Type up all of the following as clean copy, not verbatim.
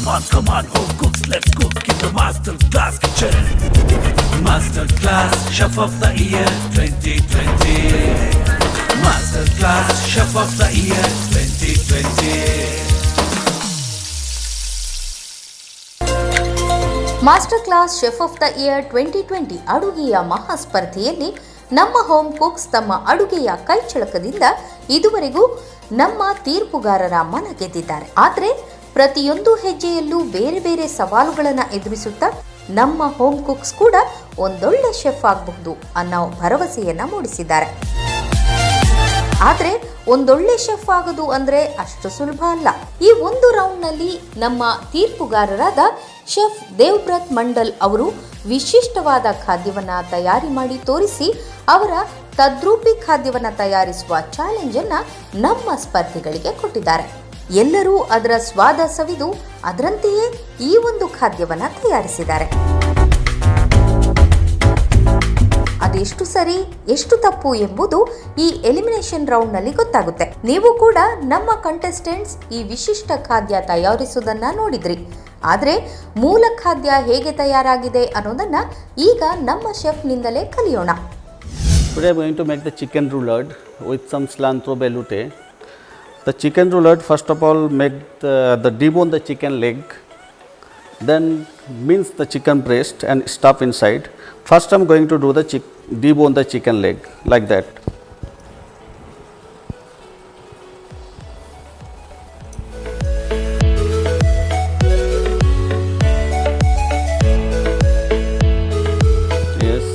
Come on, home cooks, let's cook in the Master Class Kitchen. Master Class Chef of the Year 2020. Master Class Chef of the Year 2020. Master class chef of the year 2020 ಅಡುಗೆಯ ಮಹಾಸ್ಪರ್ಧೆಯಲ್ಲಿ ನಮ್ಮ home cooks ತಮ್ಮ ಅಡುಗೆಯ ಕೈಚಳಕದಿಂದ ಇದುವರೆಗೂ ನಮ್ಮ ತೀರ್ಪುಗಾರರ ಮನ ಗೆದ್ದಿದ್ದಾರೆ. ಆದರೆ ಪ್ರತಿಯೊಂದು ಹೆಜ್ಜೆಯಲ್ಲೂ ಬೇರೆ ಬೇರೆ ಸವಾಲುಗಳನ್ನು ಎದುರಿಸುತ್ತಾ ನಮ್ಮ ಹೋಮ್ ಕುಕ್ಸ್ ಕೂಡ ಒಂದೊಳ್ಳೆ ಶೆಫ್ ಆಗಬಹುದು ಅನ್ನೋ ಭರವಸೆಯನ್ನ ಮೂಡಿಸಿದ್ದಾರೆ. ಆದರೆ ಒಂದೊಳ್ಳೆ ಶೆಫ್ ಆಗೋದು ಅಂದ್ರೆ ಅಷ್ಟು ಸುಲಭ ಅಲ್ಲ. ಈ ಒಂದು ರೌಂಡ್ನಲ್ಲಿ ನಮ್ಮ ತೀರ್ಪುಗಾರರಾದ ಶೆಫ್ ದೇವ್ಬ್ರತ್ ಮಂಡಲ್ ಅವರು ವಿಶಿಷ್ಟವಾದ ಖಾದ್ಯವನ್ನ ತಯಾರಿ ಮಾಡಿ ತೋರಿಸಿ ಅವರ ತದ್ರೂಪಿ ಖಾದ್ಯವನ್ನ ತಯಾರಿಸುವ ಚಾಲೆಂಜ್ ಅನ್ನ ನಮ್ಮ ಸ್ಪರ್ಧಿಗಳಿಗೆ ಕೊಟ್ಟಿದ್ದಾರೆ. ಎಲ್ಲರೂ ಅದರ ಸ್ವಾದ ಸವಿದು ಅದರಂತೆಯೇ ಈ ಒಂದು ಖಾದ್ಯವನ್ನ ತಯಾರಿಸಿದ್ದಾರೆ. ಅದೆಷ್ಟು ಸರಿ ಎಷ್ಟು ತಪ್ಪು ಎಂಬುದು ಈ ಎಲಿಮಿನೇಷನ್ ರೌಂಡ್ ನಲ್ಲಿ ಗೊತ್ತಾಗುತ್ತೆ. ನೀವು ಕೂಡ ನಮ್ಮ ಕಂಟೆಸ್ಟೆಂಟ್ಸ್ ಈ ವಿಶಿಷ್ಟ ಖಾದ್ಯ ತಯಾರಿಸುವುದನ್ನ ನೋಡಿದ್ರಿ. ಆದರೆ ಮೂಲ ಖಾದ್ಯ ಹೇಗೆ ತಯಾರಾಗಿದೆ ಅನ್ನೋದನ್ನ ಈಗ ನಮ್ಮ ಶೆಫ್ ನಿಂದಲೇ ಕಲಿಯೋಣ. Today I am going to make the chicken roulade with some cilantro velouté. The chicken roulade, first of all, make the debone the chicken leg, then mince the chicken breast and stuff inside. First I am going to do the debone the chicken leg like that. Yes.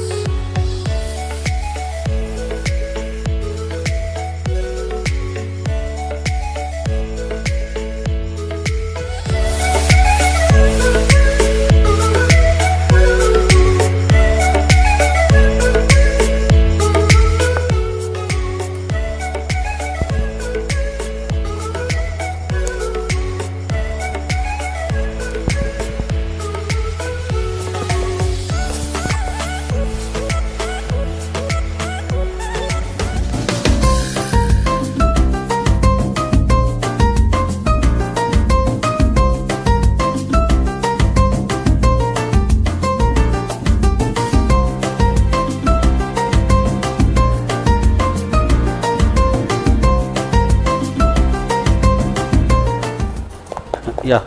Yeah,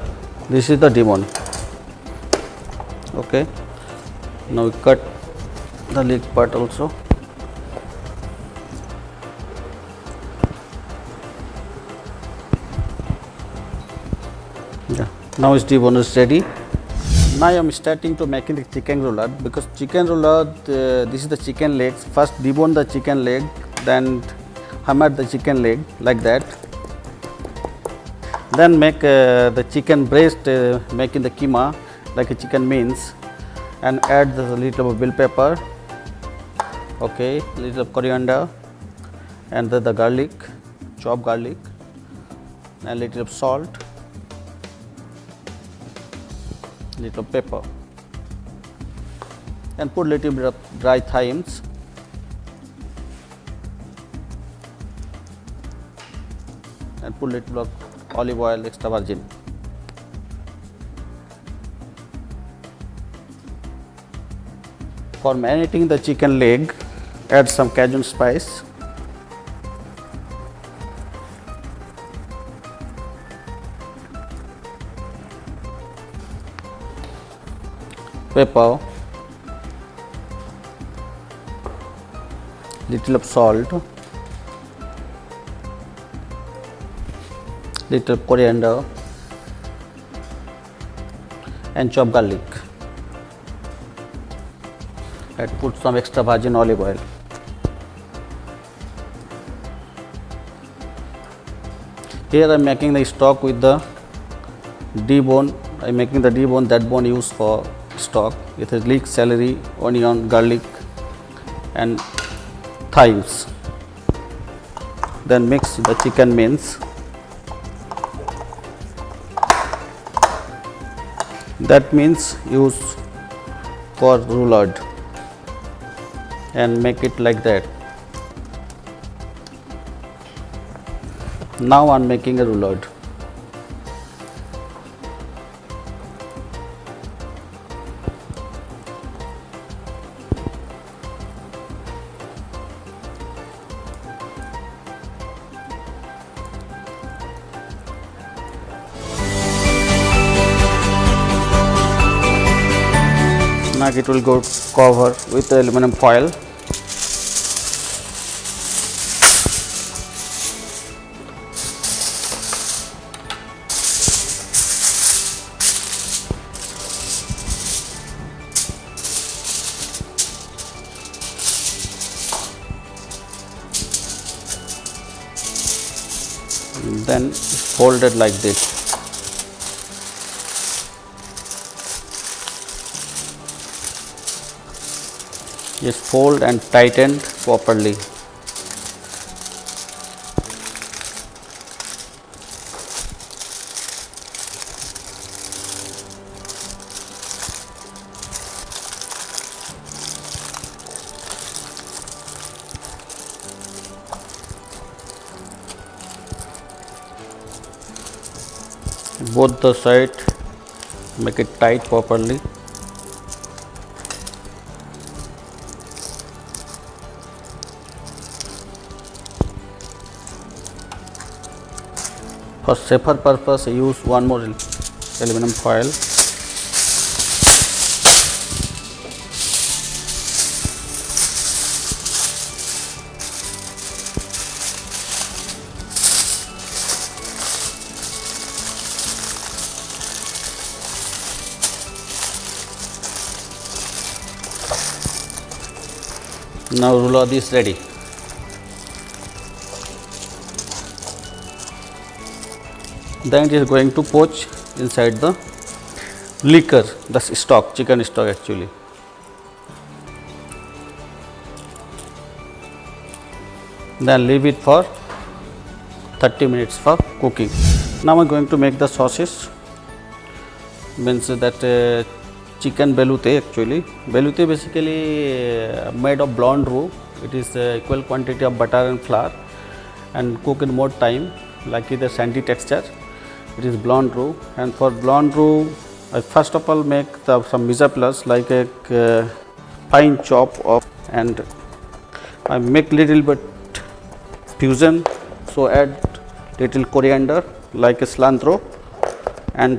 this is the debone. Okay, now we cut the leg part also. Yeah, now its debone is ready. Now I am starting to making the chicken roulade, because chicken roulade, this is the chicken legs. First debone the chicken leg, then hammer the chicken leg like that. Then make the chicken breast, making the keema like a chicken mince, and add the little of bell pepper, okay, little of coriander, and the garlic, chopped garlic, and little of salt, little of pepper, and put little bit of dry thymes, and put little of olive oil extra virgin. For marinating the chicken leg, add some Cajun spice, pepper, little of salt, little coriander, and chopped garlic. And put some extra virgin olive oil. Here I am making the stock with the debone. I am making the debone, that bone used for stock. It is leek, celery, onion, garlic, and thymes. Then mix the chicken mince. That means use for roulade, and make it like that. Now I am making a roulade. Now it will go cover with aluminum foil. Then fold it like this. Just fold and tighten properly. Both the side, make it tight properly. For safer purpose, use one more aluminum foil. Now ruler is ready. Then it is going to poach inside the liquor, the stock, chicken stock actually. Then leave it for 30 minutes for cooking. Now I am going to make the sauces. Means that chicken belute actually. Belute basically made of blonde roux. It is equal quantity of butter and flour and cook in more time, like the sandy texture. It is blonde roux, and for blonde roux I first of all make some mise en place like a fine chop of, and I make little bit fusion, so add little coriander like a cilantro and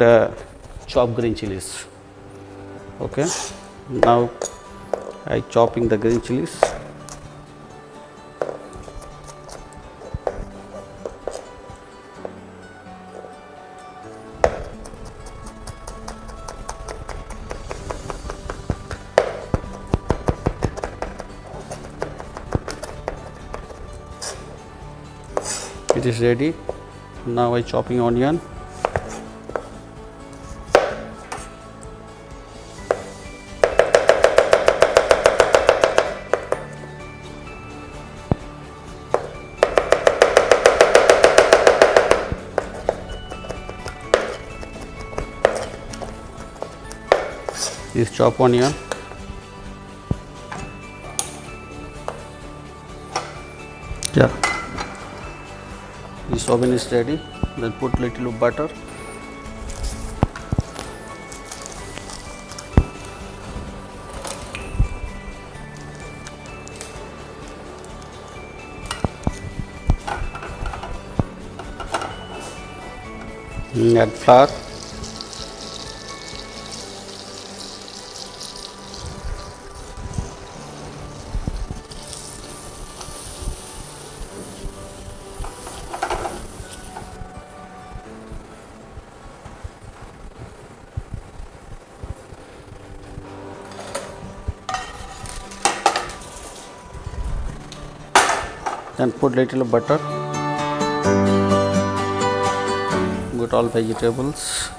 chop green chilies. Okay, now I chopping the green chilies. It is ready. Now I chopping onion. This chop onion. Yeah. This oven is ready. Then put little butter. Add flour. Then put little butter. Put all vegetables.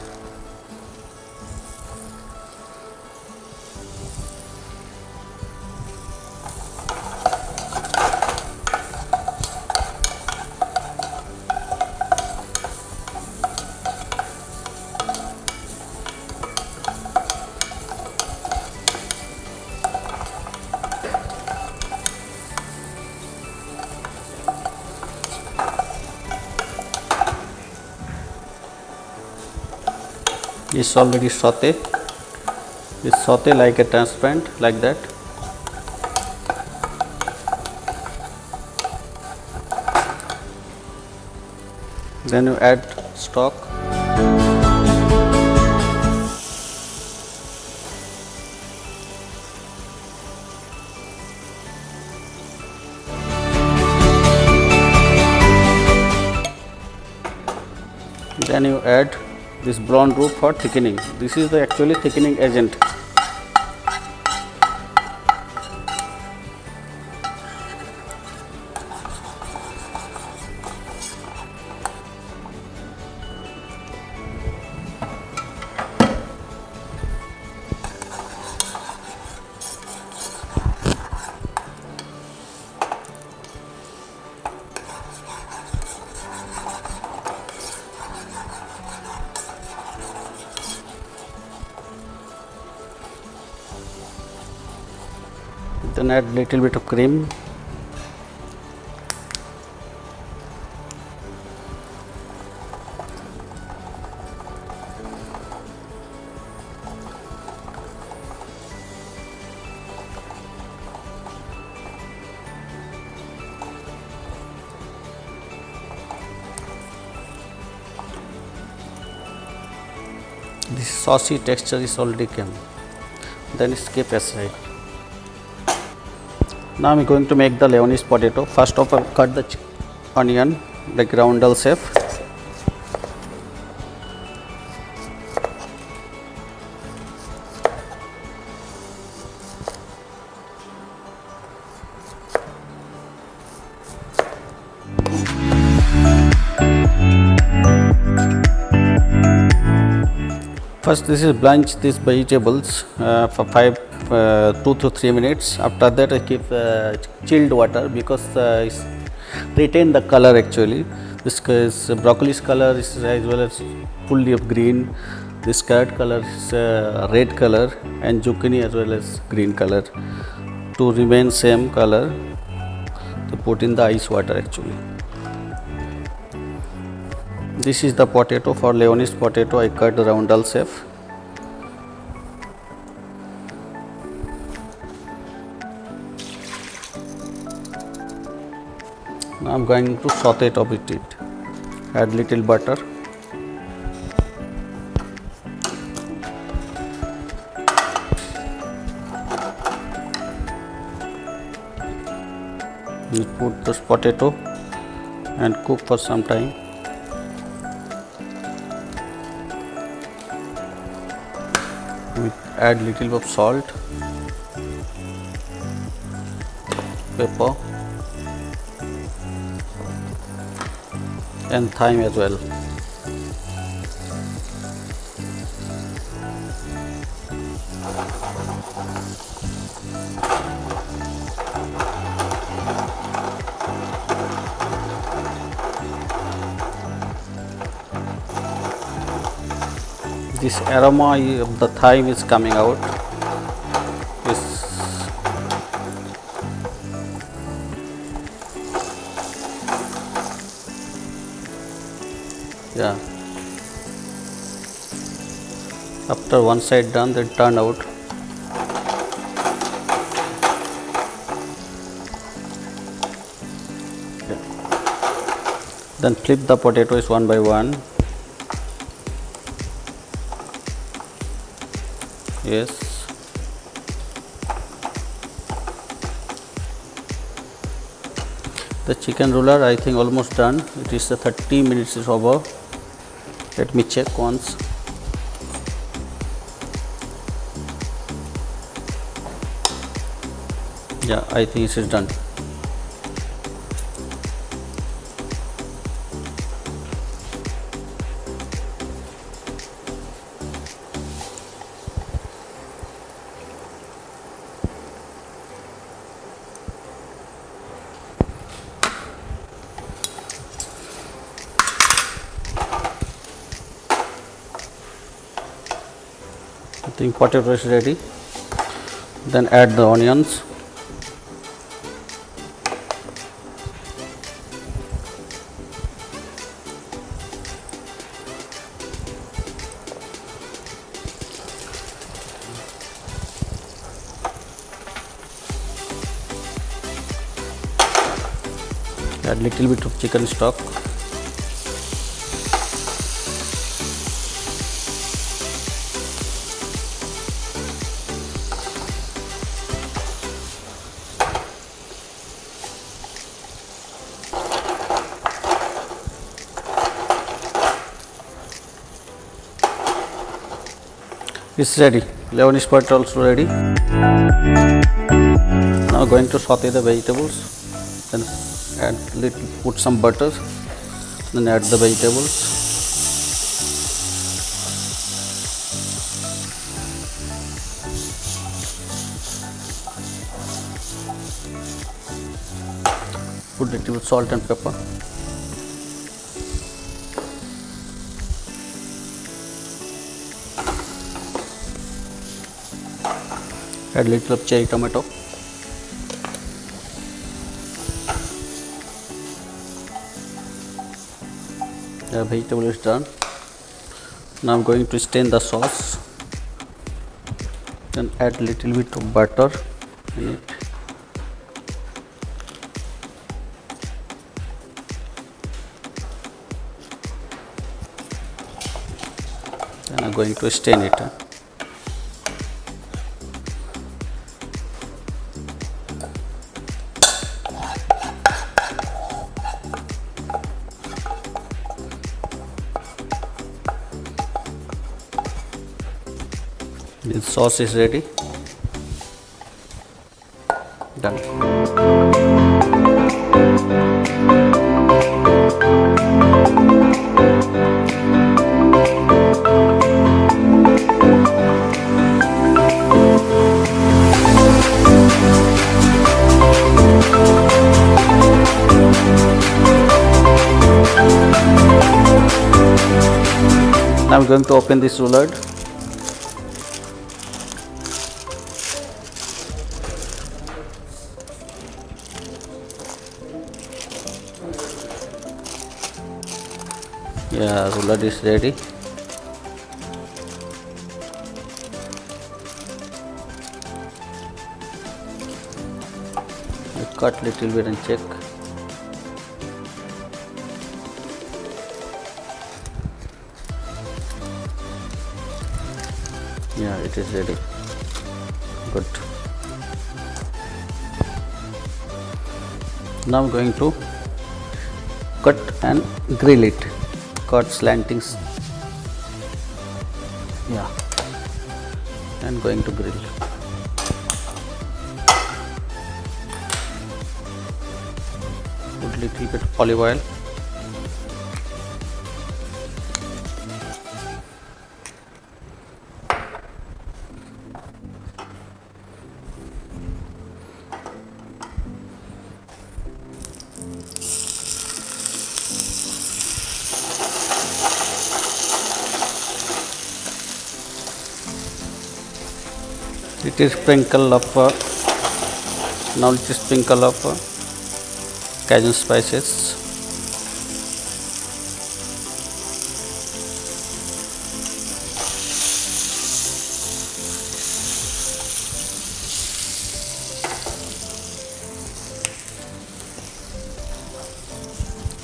Is already saute. Is saute like a transparent, like that. Then you add stock. to add this brown roux for thickening. This is the actually thickening agent. Then add little bit of cream. This saucy texture is already came. Then skip aside. Now I am going to make the Lebanese potato. First of all, cut the onion like roundel shape. First, this is blanch these vegetables for 2 to 3 minutes. After that, I keep chilled water because it's retain the color actually. This is broccoli's color is as well as fully of green. This carrot color is red color, and zucchini as well as green color. To remain same color, to put in the ice water actually. This is the potato. For Lebanese potato, I cut roundel shape. Now I am going to saute it a bit. Add little butter. You put this potato and cook for some time. We add little bit of salt, pepper, and thyme as well. This aroma of the thyme is coming out. Yeah. After one side done, then turn out. Yeah. Then flip the potatoes one by one. Yes. The chicken roller I think almost done. It is 30 minutes is over. Let me check once. Yeah, I think it is done. I think potato is ready. Then add the onions. Add little bit of chicken stock. It's ready. Lemon spurt also ready. Now going to saute the vegetables. Then add little, put some butter. Then add the vegetables. Put little salt and pepper. Add little of cherry tomato. The vegetable is done. Now I am going to stain the sauce. Then add little bit of butter in it. Then I am going to stain it. This sauce is ready. Done. Now I'm going to open this roulade. Yeah, roulade is ready. I cut little bit and check. Yeah, it is ready. Good. Now I'm going to cut and grill it. Cut slantings. Yeah, and going to grill. Put little bit olive oil. It is sprinkle of now it is sprinkle of Cajun spices.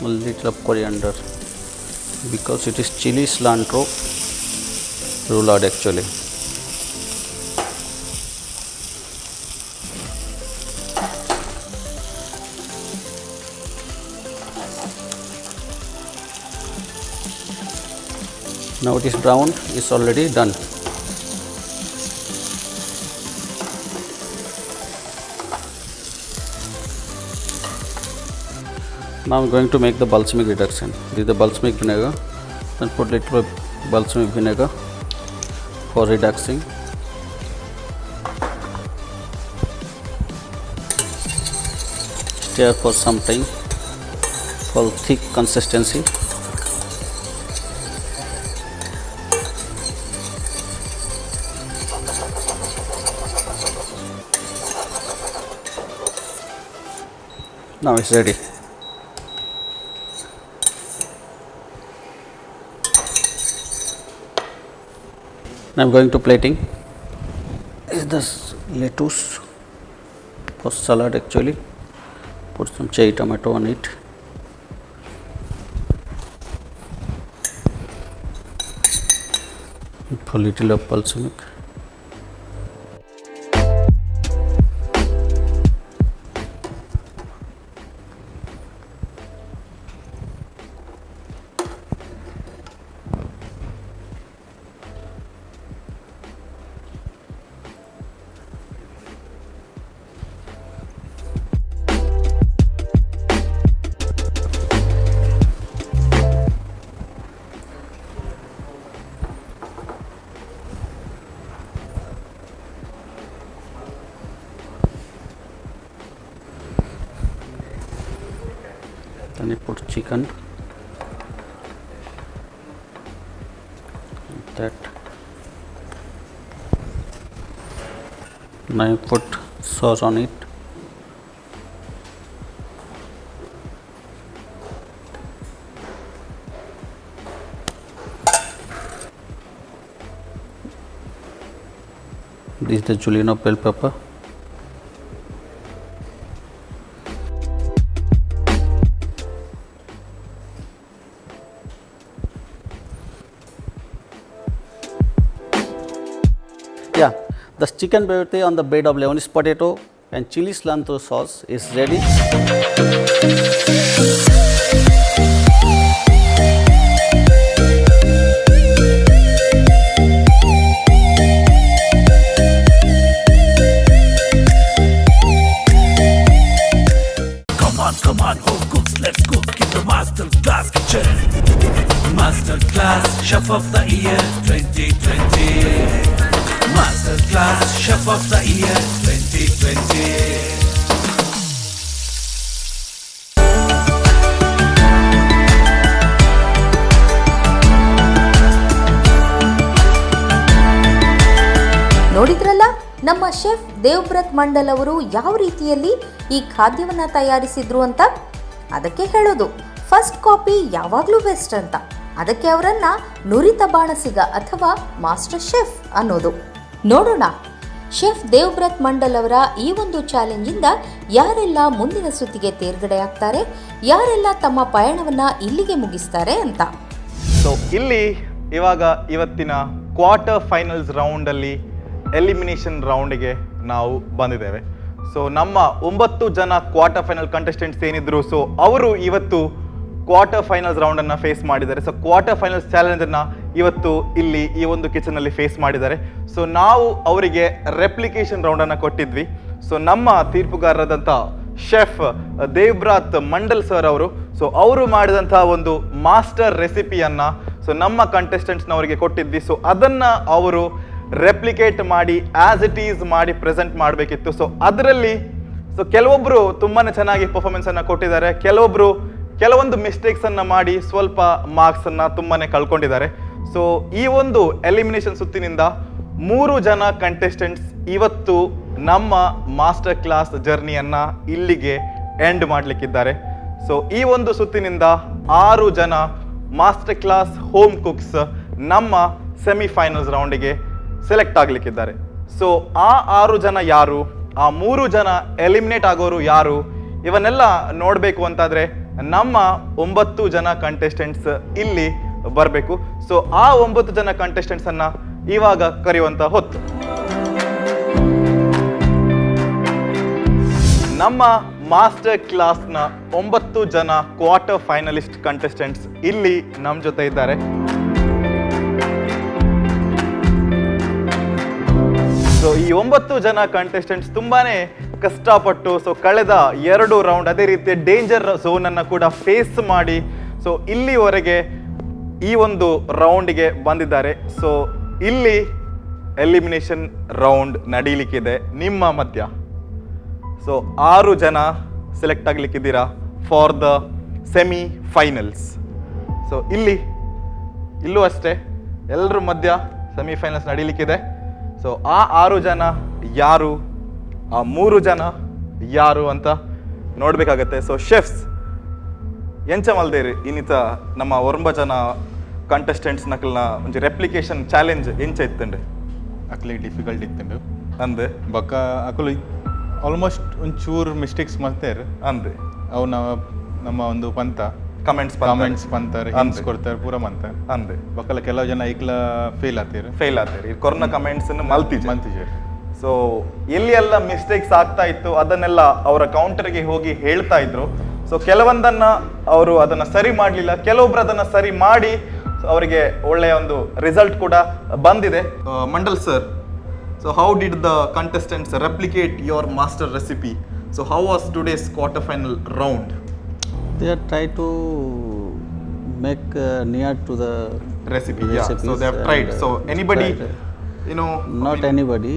A little of coriander because it is chili cilantro roulade actually. Now it is brown, it's already done. Now I am going to make the balsamic reduction. This is the balsamic vinegar. Then put little balsamic vinegar for reducing. Stir for some time for thick consistency. Now it's ready. Now I'm going to plating. Is this lettuce for salad actually? Put some cherry tomato on it. Put a little of balsamic. Then you put chicken. That. Now you put sauce on it. This is the julienne bell pepper. Yeah, the chicken biryani on the bed of Lebanese potato and chili cilantro sauce is ready. Come on, home cooks, let's cook in the Master Class Kitchen. Master Class Chef of the Year 2020. Master Class Chef of the Year 2020. ನೋಡಿದ್ರಲ್ಲ ನಮ್ಮ chef ದೇವ್ಬ್ರತ್ Mandal ಅವರು ಯಾವ ರೀತಿಯಲ್ಲಿ ಈ ಖಾದ್ಯವನ್ನು ತಯಾರಿಸಿದ್ರು ಅಂತ. ಅದಕ್ಕೆ ಹೇಳೋದು ಫಸ್ಟ್ ಕಾಪಿ ಯಾವಾಗಲೂ ಬೆಸ್ಟ್ ಅಂತ. ಅದಕ್ಕೆ ಅವರನ್ನ ನುರಿತ ಬಾಣಸಿಗ ಅಥವಾ ಮಾಸ್ಟರ್ ಶೆಫ್ ಅನ್ನೋದು. ನೋಡೋಣ ಶೆಫ್ ದೇವ್ಬ್ರತ್ ಮಂಡಲ್ ಅವರ ಈ ಒಂದು ಚಾಲೆಂಜಿಂದ ಯಾರೆಲ್ಲ ಮುಂದಿನ ಸುತ್ತಿಗೆ ತೇರ್ಗಡೆ ಆಗ್ತಾರೆ, ಯಾರೆಲ್ಲ ತಮ್ಮ ಪಯಣವನ್ನ ಇಲ್ಲಿಗೆ ಮುಗಿಸ್ತಾರೆ ಅಂತ. ಸೊ ಇಲ್ಲಿ ಇವಾಗ ಇವತ್ತಿನ ಕ್ವಾರ್ಟರ್ ಫೈನಲ್ಸ್ ರೌಂಡಲ್ಲಿ ಎಲಿಮಿನೇಷನ್ ರೌಂಡಿಗೆ ನಾವು ಬಂದಿದ್ದೇವೆ. ಸೊ ನಮ್ಮ 9 ಜನ ಕ್ವಾರ್ಟರ್ ಫೈನಲ್ ಕಂಟೆಸ್ಟೆಂಟ್ಸ್ ಏನಿದ್ರು, ಸೊ ಅವರು ಇವತ್ತು ಕ್ವಾರ್ಟರ್ ಫೈನಲ್ಸ್ ರೌಂಡನ್ನು ಫೇಸ್ ಮಾಡಿದ್ದಾರೆ. ಸೊ ಕ್ವಾರ್ಟರ್ ಫೈನಲ್ಸ್ ಚಾಲೆಂಜನ್ನು ಇವತ್ತು ಇಲ್ಲಿ ಈ ಒಂದು ಕಿಚನಲ್ಲಿ ಫೇಸ್ ಮಾಡಿದ್ದಾರೆ. ಸೊ ನಾವು ಅವರಿಗೆ ರೆಪ್ಲಿಕೇಶನ್ ರೌಂಡನ್ನು ಕೊಟ್ಟಿದ್ವಿ. ಸೊ ನಮ್ಮ ತೀರ್ಪುಗಾರರಾದಂಥ ಶೆಫ್ ದೇವ್ಬ್ರತ್ ಮಂಡಲ್ ಸರ್ ಅವರು, ಸೊ ಅವರು ಮಾಡಿದಂಥ ಒಂದು ಮಾಸ್ಟರ್ ರೆಸಿಪಿಯನ್ನು ಸೊ ನಮ್ಮ ಕಂಟೆಸ್ಟೆಂಟ್ಸ್ನವರಿಗೆ ಕೊಟ್ಟಿದ್ವಿ. ಸೊ ಅದನ್ನು ಅವರು ರೆಪ್ಲಿಕೇಟ್ ಮಾಡಿ ಆಸ್ ಇಟ್ ಈಸ್ ಮಾಡಿ ಪ್ರೆಸೆಂಟ್ ಮಾಡಬೇಕಿತ್ತು. ಸೊ ಅದರಲ್ಲಿ ಸೊ ಕೆಲವೊಬ್ಬರು ತುಂಬಾ ಚೆನ್ನಾಗಿ ಪರ್ಫಾರ್ಮೆನ್ಸನ್ನು ಕೊಟ್ಟಿದ್ದಾರೆ, ಕೆಲವೊಂದು ಮಿಸ್ಟೇಕ್ಸನ್ನು ಮಾಡಿ ಸ್ವಲ್ಪ ಮಾರ್ಕ್ಸನ್ನು ತುಂಬಾ ಕಳ್ಕೊಂಡಿದ್ದಾರೆ. ಸೊ ಈ ಒಂದು ಎಲಿಮಿನೇಷನ್ ಸುತ್ತಿನಿಂದ 3 ಜನ ಕಂಟೆಸ್ಟೆಂಟ್ಸ್ ಇವತ್ತು ನಮ್ಮ ಮಾಸ್ಟರ್ ಕ್ಲಾಸ್ ಜರ್ನಿಯನ್ನು ಇಲ್ಲಿಗೆ ಎಂಡ್ ಮಾಡಲಿಕ್ಕಿದ್ದಾರೆ. ಸೊ ಈ ಒಂದು ಸುತ್ತಿನಿಂದ 6 ಜನ ಮಾಸ್ಟರ್ ಕ್ಲಾಸ್ ಹೋಮ್ ಕುಕ್ಸ್ ನಮ್ಮ ಸೆಮಿಫೈನಲ್ಸ್ ರೌಂಡಿಗೆ ಸೆಲೆಕ್ಟ್ ಆಗಲಿಕ್ಕಿದ್ದಾರೆ. ಸೊ ಆ 6 ಜನ ಯಾರು, ಆ 3 ಜನ ಎಲಿಮಿನೇಟ್ ಆಗೋರು ಯಾರು, ಇವನ್ನೆಲ್ಲ ನೋಡಬೇಕು ಅಂತಾದರೆ ನಮ್ಮ 9 ಜನ ಕಂಟೆಸ್ಟೆಂಟ್ಸ್ ಇಲ್ಲಿ ಬರಬೇಕು. ಸೊ ಆ 9 ಜನ ಕಂಟೆಸ್ಟೆಂಟ್ಸನ್ನು ಇವಾಗ ಕರೆಯುವಂಥ ಹೊತ್ತು. ನಮ್ಮ ಮಾಸ್ಟರ್ ಕ್ಲಾಸ್ನ 9 ಜನ ಕ್ವಾರ್ಟರ್ ಫೈನಲಿಸ್ಟ್ ಕಂಟೆಸ್ಟೆಂಟ್ಸ್ ಇಲ್ಲಿ ನಮ್ಮ ಜೊತೆ ಇದ್ದಾರೆ. ಸೊ ಈ 9 ಜನ ಕಂಟೆಸ್ಟೆಂಟ್ಸ್ ತುಂಬಾನೇ ಕಷ್ಟಪಟ್ಟು ಸೊ ಕಳೆದ 2 ರೌಂಡ್ ಅದೇ ರೀತಿ ಡೇಂಜರ್ ಝೋನನ್ನು ಕೂಡ ಫೇಸ್ ಮಾಡಿ ಸೊ ಇಲ್ಲಿವರೆಗೆ ಈ ಒಂದು ರೌಂಡ್ಗೆ ಬಂದಿದ್ದಾರೆ. ಸೊ ಇಲ್ಲಿ ಎಲಿಮಿನೇಷನ್ ರೌಂಡ್ ನಡೀಲಿಕ್ಕಿದೆ ನಿಮ್ಮ ಮಧ್ಯ. ಸೊ 6 ಜನ ಸೆಲೆಕ್ಟ್ ಆಗಲಿಕ್ಕಿದ್ದೀರಾ for the semi finals. So ಇಲ್ಲೂ ಅಷ್ಟೇ ಎಲ್ಲರ ಮಧ್ಯ ಸೆಮಿಫೈನಲ್ಸ್ ನಡೀಲಿಕ್ಕಿದೆ. ಸೊ ಆ 6 ಜನ ಯಾರು, ಆ 3 ಜನ ಯಾರು ಅಂತ ನೋಡಬೇಕಾಗತ್ತೆ. ಸೊ ಶೆಫ್ಸ್ ಎಂಚ ಮಲ್ದೇರಿ ಇನ್ನಿತ ನಮ್ಮ 9 ಜನ ಕಂಟೆಸ್ಟೆಂಟ್ಸ್ ನಕಲ್ನ ಒಂಜಿ ರೆಪ್ಲಿಕೇಶನ್ ಚಾಲೆಂಜ್ ಎಂಚ ಇತ್ತಂಡ್ರಿ ಅಕ್ಲಿ ಡಿಫಿಕಲ್ಟ್ ಇತ್ತಂಡು ಅಂದೆ ಬೊಕ್ಕ ಅಕುಲು ಆಲ್ಮೋಸ್ಟ್ ಒಂಚೂರು ಮಿಸ್ಟೇಕ್ಸ್ ಮಾಡ್ತಾರೆ ಅಂದೆ ಅವು ನಮ್ಮ ಒಂದು ಪಂತ ಕಮೆಂಟ್ಸ್ ಪಂತಾರೆ ಹಿಂಟ್ಸ್ ಕೊಡ್ತಾರೆ ಪೂರ ಮಂತಾರೆ ಅಂದೆ ಬೊಕ್ಕಲ ಕೆಲವು ಜನ ಐಕ್ಲ ಫೇಲ್ ಆತೀರಿ ಕೊರೋನಾ ಕಮೆಂಟ್ಸ್ ಮಂತಿಜೆ. ಸೊ ಎಲ್ಲಿ ಎಲ್ಲ ಮಿಸ್ಟೇಕ್ಸ್ ಆಗ್ತಾ ಇತ್ತು ಅದನ್ನೆಲ್ಲ ಅವರ ಕೌಂಟರ್ಗೆ ಹೋಗಿ ಹೇಳ್ತಾ ಇದ್ರು. ಸೊ ಕೆಲವೊಂದನ್ನ ಅವರು ಅದನ್ನ ಸರಿ ಮಾಡಲಿಲ್ಲ, ಕೆಲವೊಬ್ರು ಅದನ್ನ ಸರಿ ಮಾಡಿ ಅವರಿಗೆ ಒಳ್ಳೆಯ ಒಂದು ರಿಸಲ್ಟ್ ಕೂಡ ಬಂದಿದೆ. Mandal sir, so how did the contestants replicate your master recipe? So how was today's quarter final round? They are try to make near to the recipe. Yeah, so they have tried. So anybody, you know, not anybody.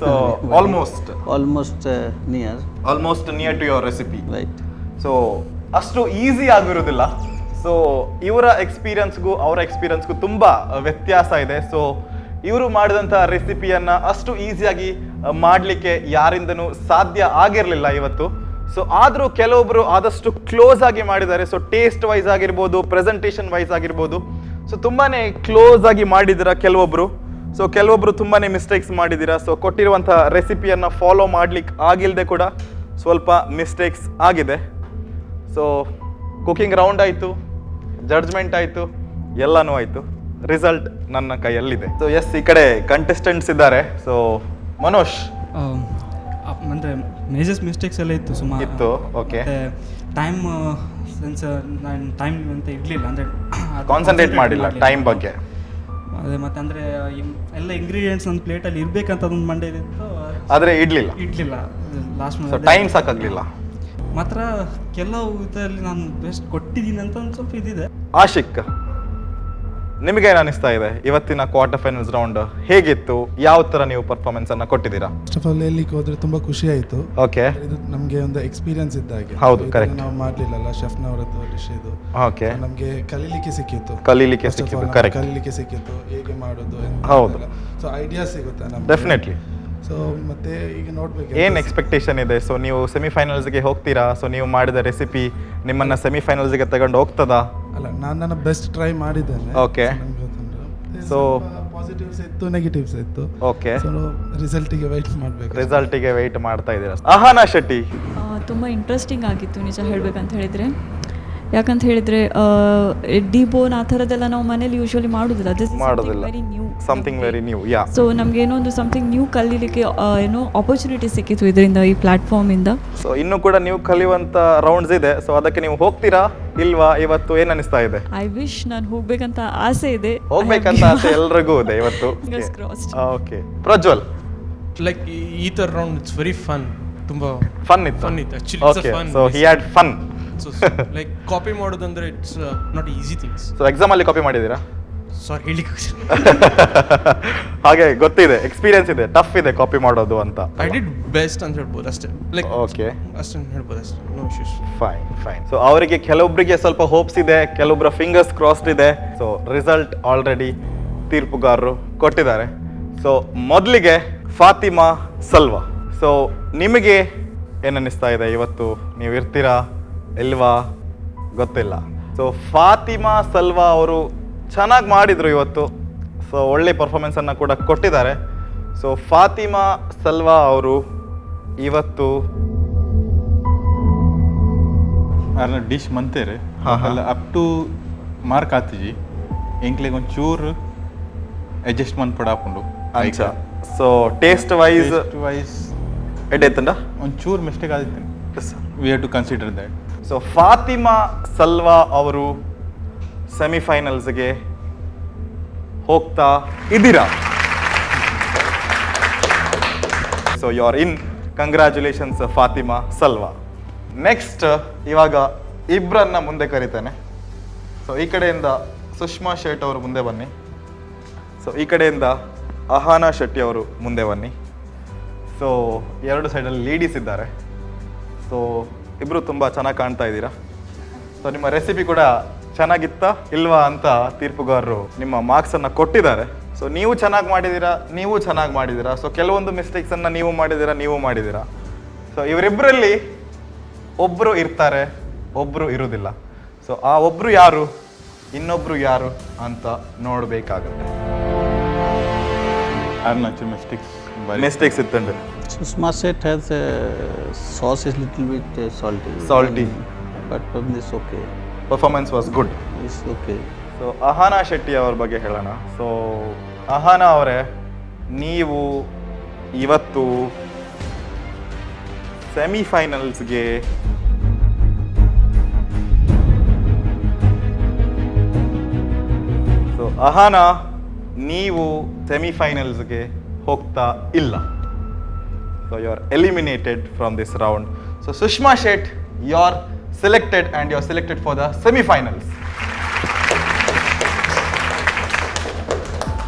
So almost near. Almost near to your recipe. Right. So ಅಷ್ಟು easy ಆಗಿರೋದಿಲ್ಲ. So ಇವರ ಎಕ್ಸ್ಪೀರಿಯನ್ಸ್ಗೂ ಅವರ ಎಕ್ಸ್ಪೀರಿಯನ್ಸ್ಗೂ ತುಂಬ ವ್ಯತ್ಯಾಸ ಇದೆ. So ಇವರು ಮಾಡಿದಂಥ ರೆಸಿಪಿಯನ್ನು ಅಷ್ಟು ಈಸಿಯಾಗಿ ಮಾಡಲಿಕ್ಕೆ ಯಾರಿಂದನೂ ಸಾಧ್ಯ ಆಗಿರಲಿಲ್ಲ ಇವತ್ತು. ಸೊ ಆದರೂ ಕೆಲವೊಬ್ಬರು ಆದಷ್ಟು ಕ್ಲೋಸ್ ಆಗಿ ಮಾಡಿದ್ದಾರೆ. ಸೊ ಟೇಸ್ಟ್ ವೈಸ್ ಆಗಿರ್ಬೋದು, ಪ್ರೆಸೆಂಟೇಷನ್ ವೈಸ್ ಆಗಿರ್ಬೋದು, ಸೊ ತುಂಬಾ ಕ್ಲೋಸ್ ಆಗಿ ಮಾಡಿದ್ದೀರಾ ಕೆಲವೊಬ್ಬರು. ಸೊ ಕೆಲವೊಬ್ಬರು ತುಂಬಾ ಮಿಸ್ಟೇಕ್ಸ್ ಮಾಡಿದ್ದೀರಾ. ಸೊ ಕೊಟ್ಟಿರುವಂಥ ರೆಸಿಪಿಯನ್ನು ಫಾಲೋ ಮಾಡ್ಲಿಕ್ಕೆ ಆಗಿಲ್ಲದೆ ಕೂಡ ಸ್ವಲ್ಪ ಮಿಸ್ಟೇಕ್ಸ್ ಆಗಿದೆ. ಸೊ ಕುಕಿಂಗ್ ರೌಂಡ್ ಆಯಿತು, ಜಡ್ಜ್ಮೆಂಟ್ ಆಯಿತು, ಎಲ್ಲನೂ ಆಯಿತು. ರಿಸಲ್ಟ್ ನನ್ನ ಕೈಯಲ್ಲಿದೆ. ಸೊ ಎಸ್, ಈ ಕಡೆ ಕಂಟೆಸ್ಟೆಂಟ್ಸ್ ಇದ್ದಾರೆ. ಸೊ ಮನೋಜ್ ಅಂದರೆ ಮೇಜರ್ಸ್ ಮಿಸ್ಟೇಕ್ಸ್ ಎಲ್ಲ ಇತ್ತು ಸುಮಾರು ಇತ್ತು. ಓಕೆ, ಟೈಮ್ ಸೆನ್ಸ್ ನಾನು ಟೈಮ್ ಅಂತ ಇರಲಿಲ್ಲ, ಅಂದರೆ ಕಾನ್ಸಂಟ್ರೇಟ್ ಮಾಡಿಲ್ಲ ಟೈಮ್ ಬಗ್ಗೆ. ಅದೇ ಮತ್ತೆ ಅಂದರೆ ಎಲ್ಲ ಇಂಗ್ರೀಡಿಯೆಂಟ್ಸ್ ನನ್ನ ಪ್ಲೇಟಲ್ಲಿ ಇರಬೇಕಂತ ಅದೊಂದು ಮಂಡೆಯಲ್ಲಿತ್ತು, ಆದರೆ ಇಡ್ಲಿಲ್ಲ ಲಾಸ್ಟ್ ಟೈಮ್ ಸಾಕಾಗಲಿಲ್ಲ. ಮಾತ್ರ ಕೆಲವು ಇದರಲ್ಲಿ ನಾನು ಬೆಸ್ಟ್ ಕೊಟ್ಟಿದ್ದೀನಿ ಅಂತ ಒಂದು ಸ್ವಲ್ಪ ಇದಿದೆ. ಆಶಿಕ್, ನಿಮಗೇನು ಅನಿಸ್ತಾ ಇದೆ ಇವತ್ತಿನ ಕ್ವಾರ್ಟರ್ ಫೈನಲ್ಸ್ ರೌಂಡ್ ಹೇಗಿತ್ತು? ಯಾವ ಥರ ನೀವು ಪರ್ಫಾರ್ಮೆನ್ಸ್ ಅನ್ನು ಕೊಟ್ಟಿದ್ದೀರಾ? ಫಸ್ಟ್ ಆಫ್ ಆಲ್ ಹೇಳಲಿಕ್ಕೆ ಹೋದ್ರೆ ತುಂಬ ಖುಷಿ ಆಯಿತು. ಓಕೆ, ಇದು ನಮಗೆ ಒಂದು ಎಕ್ಸ್ಪೀರಿಯನ್ಸ್ ಇದ್ದಾಗೆ. ಹೌದು, correct. ನಾವು ಮಾಡಲಿಲ್ಲಲ್ಲ ಶೆಫ್ನವರದ್ದು ಡಿಶ್ ಇದು. ಓಕೆ, ನಮಗೆ ಕಲೀಲಿಕ್ಕೆ ಸಿಕ್ಕಿತ್ತು. ಕರೆಕ್ಟ್, ಕಲೀಲಿಕ್ಕೆ ಸಿಕ್ಕಿತ್ತು ಹೇಗೆ ಮಾಡೋದು. ಹೌದು. ಸೊ ಐಡಿಯಾ ಸಿಗುತ್ತೆ ನಮಗೆ ಡೆಫಿನೆಟ್ಲಿ. ಸೊ ಮತ್ತೆ ಈಗ ನೋಡ್ಬೇಕು ಏನು ಎಕ್ಸ್ಪೆಕ್ಟೇಷನ್ ಇದೆ? ಸೊ ನೀವು ಸೆಮಿಫೈನಲ್ಸ್ಗೆ ಹೋಗ್ತೀರಾ? ಸೊ ನೀವು ಮಾಡಿದ ರೆಸಿಪಿ ನಿಮ್ಮನ್ನ ಸೆಮಿಫೈನಲ್ಸ್ಗೆ ತಗೊಂಡು ಹೋಗ್ತದಾ? ಅಲ್ಲ, ನಾನು ನನ್ನ ಬೆಸ್ಟ್ ಟ್ರೈ ಮಾಡಿದ್ದೇನೆ. ಓಕೆ, ಸೊ ಪಾಸಿಟಿವ್ಸ್ ಇತ್ತು, ನೆಗೆಟಿವ್ಸ್ ಇತ್ತು. ಓಕೆ, ಸೊ ರಿಸಲ್ಟಿಗೆ ವೆಯ್ಟ್ ಮಾಡಬೇಕು. ರಿಸಲ್ಟಿಗೆ ವೆಯ್ಟ್ ಮಾಡ್ತಾ ಇದ್ದೀರಾ. ಅಹಾನಾ ಶೆಟ್ಟಿ, ತುಂಬ ಇಂಟ್ರೆಸ್ಟಿಂಗ್ ಆಗಿತ್ತು ನಿಜ ಹೇಳಬೇಕಂತ ಹೇಳಿದರೆ. ಯಾಕಂತ ಹೇಳಿದರೆ ಡಿಬೋನ್ ಆ ಥರದ್ದೆಲ್ಲ ನಾವು ಮನೇಲಿ ಯೂಶ್ವಲಿ ಮಾಡೋದಿಲ್ಲ. Very new, something very new. Yeah, so ನಮ್ಗೆ ಏನೋ ಒಂದು ಸಮಥಿಂಗ್ ನ್ಯೂ ಕಲೀಲಿಕ್ಕೆ ಏನೋ ಆಪರ್ಚುನಿಟಿ ಸಿಕ್ಕಿತ್ತು ಇದರಿಂದ, ಈ ಪ್ಲಾಟ್ಫಾರ್ಮಿಂದ. ಸೊ ಇನ್ನೂ ಕೂಡ ನೀವು ಕಲಿಯುವಂಥ ರೌಂಡ್ಸ್ ಇದೆ. ಸೊ ಅದಕ್ಕೆ ನೀವು ಹೋಗ್ತೀರಾ ಇಲ್ವಾ ಇವತ್ತು? ಏನು ಅನಿಸ್ತಾ ಇದೆ? ಐ ವಿಶ್ ನಾನು ಹೋಗ್ಬೇಕಂತ ಆಸೆ ಇದೆ. ಹೋಗ್ಬೇಕಂತ ಆಸೆ ಎಲ್ರಿಗೂ ಇದೆ ಇವತ್ತು. ಓಕೆ, ಪ್ರಜ್ವಲ್, ಲೈಕ್ ಈ ಥರ ರೌಂಡ್ ಇಟ್ಸ್ ವೆರಿ ಫನ್. ತುಂಬ ಫನ್ ಇತ್ತು. Actually okay, so he had fun. So like copy ಮಾಡೋದಂದ್ರೆ it's not easy things. So exam ಅಲ್ಲಿ ಕಾಪಿ ಮಾಡಿದ್ದೀರಾ? ಸಾರಿ ಹೇಳಿಕ್ಕೆ ಹಾಗೆ ಗೊತ್ತಿದೆ, ಎಕ್ಸ್ಪೀರಿಯನ್ಸ್ ಇದೆ, ಟಫ್ ಇದೆ ಕಾಪಿ ಮಾಡೋದು ಅಂತ. ಐ ಡಿಡ್ ಬೆಸ್ಟ್ ಅಂತ ಹೇಳ್ಬೋದು ಅಷ್ಟೇ. ಲೈಕ್ ಓಕೆ, ಅಷ್ಟೇ ಹೇಳ್ಬೋದು ಅಷ್ಟೇ, no issues. Fine fine. So ಅವರಿಗೆ ಕೆಲವೊಬ್ಬರಿಗೆ ಸ್ವಲ್ಪ ಹೋಪ್ಸ್ ಇದೆ, ಕೆಲವೊಬ್ಬರ ಫಿಂಗರ್ಸ್ ಕ್ರಾಸ್ಡ್ ಇದೆ. ಸೊ ರಿಸಲ್ಟ್ ಆಲ್ರೆಡಿ ತೀರ್ಪುಗಾರರು ಕೊಟ್ಟಿದ್ದಾರೆ. ಸೊ ಮೊದಲಿಗೆ ಫಾತಿಮಾ ಸಲ್ವಾ, ಸೊ ನಿಮಗೆ ಏನನ್ನಿಸ್ತಾ ಇದೆ? ಇವತ್ತು ನೀವು ಇರ್ತೀರಾ ಇಲ್ವಾ ಗೊತ್ತಿಲ್ಲ. ಸೊ ಫಾತಿಮಾ ಸಲ್ವಾ ಅವರು ಚೆನ್ನಾಗಿ ಮಾಡಿದರು ಇವತ್ತು. ಸೊ ಒಳ್ಳೆ ಪರ್ಫಾರ್ಮೆನ್ಸನ್ನು ಕೂಡ ಕೊಟ್ಟಿದ್ದಾರೆ. ಸೊ ಫಾತಿಮಾ ಸಲ್ವಾ ಅವರು ಇವತ್ತು ಅರ್ನ ಡಿಶ್ ಮಂತೇರೆ ಅಲ್ಲ ಅಪ್ ಟು ಮಾರ್ಕ್ ಆತಿಜಿ ಎಂಕ್ಲೆಗೆ ಒಂಚೂರು ಅಡ್ಜಸ್ಟ್ಮೆಂಟ್ ಪಡಾಪುಂಡು ಅಂಚ. ಸೊ ಟೇಸ್ಟ್ ವೈಸ್ ಎಡ್ಡೆತ್ತಂಡ ಒಂಚೂರು ಮಿಸ್ಟೇಕ್ ಆದಿತ್ತು. We have to consider that. So Fatima Salwa ಅವರು ಸೆಮಿಫೈನಲ್ಸ್ಗೆ ಹೋಗ್ತಾ ಇದ್ದೀರಾ? So you are in. Congratulations Fatima Salwa. Next ಇವಾಗ ಇಬ್ಬರನ್ನ ಮುಂದೆ ಕರಿತೇನೆ. ಸೊ ಈ ಕಡೆಯಿಂದ ಸುಷ್ಮಾ ಶೇಟ್ ಅವರು ಮುಂದೆ ಬನ್ನಿ. ಸೊ ಈ ಕಡೆಯಿಂದ ಅಹಾನಾ ಶೆಟ್ಟಿ ಅವರು ಮುಂದೆ ಬನ್ನಿ. ಸೊ ಎರಡು ಸೈಡಲ್ಲಿ ಲೇಡೀಸ್ ಇದ್ದಾರೆ. ಸೊ ಇಬ್ಬರು ತುಂಬ ಚೆನ್ನಾಗಿ ಕಾಣ್ತಾ ಇದ್ದೀರಾ. ಸೊ ನಿಮ್ಮ ರೆಸಿಪಿ ಕೂಡ ಚೆನ್ನಾಗಿತ್ತಾ ಇಲ್ವಾ ಅಂತ ತೀರ್ಪುಗಾರರು ನಿಮ್ಮ ಮಾರ್ಕ್ಸನ್ನು ಕೊಟ್ಟಿದ್ದಾರೆ. ಸೊ ನೀವು ಚೆನ್ನಾಗಿ ಮಾಡಿದ್ದೀರಾ. ಸೊ ಕೆಲವೊಂದು ಮಿಸ್ಟೇಕ್ಸನ್ನು ನೀವು ಮಾಡಿದ್ದೀರಾ. ಸೊ ಇವರಿಬ್ಬರಲ್ಲಿ ಒಬ್ಬರು ಇರ್ತಾರೆ, ಒಬ್ಬರು ಇರುವುದಿಲ್ಲ. ಸೊ ಆ ಒಬ್ಬರು ಯಾರು, ಇನ್ನೊಬ್ಬರು ಯಾರು ಅಂತ ನೋಡಬೇಕಾಗುತ್ತೆ. ಅರ್ನ ಒಂಚೂರು mistakes ಇತ್ತಂಡು. Susma set has sauce is little bit salty, but it's okay. Performance was good. It's okay. So Ahana Shetty ಅವ್ರ ಬಗ್ಗೆ ಹೇಳೋಣ. ಸೊ ಅಹಾನಾ ಅವರೇ, ನೀವು ಇವತ್ತು ಸೆಮಿಫೈನಲ್ಸ್ಗೆ ಸೊ ಅಹಾನಾ ನೀವು ಸೆಮಿಫೈನಲ್ಸ್ಗೆ ಹೋಗ್ತಾ ಇಲ್ಲ. So you are eliminated from this round. So Sushma Sheth, you are selected and you are selected for the semi-finals.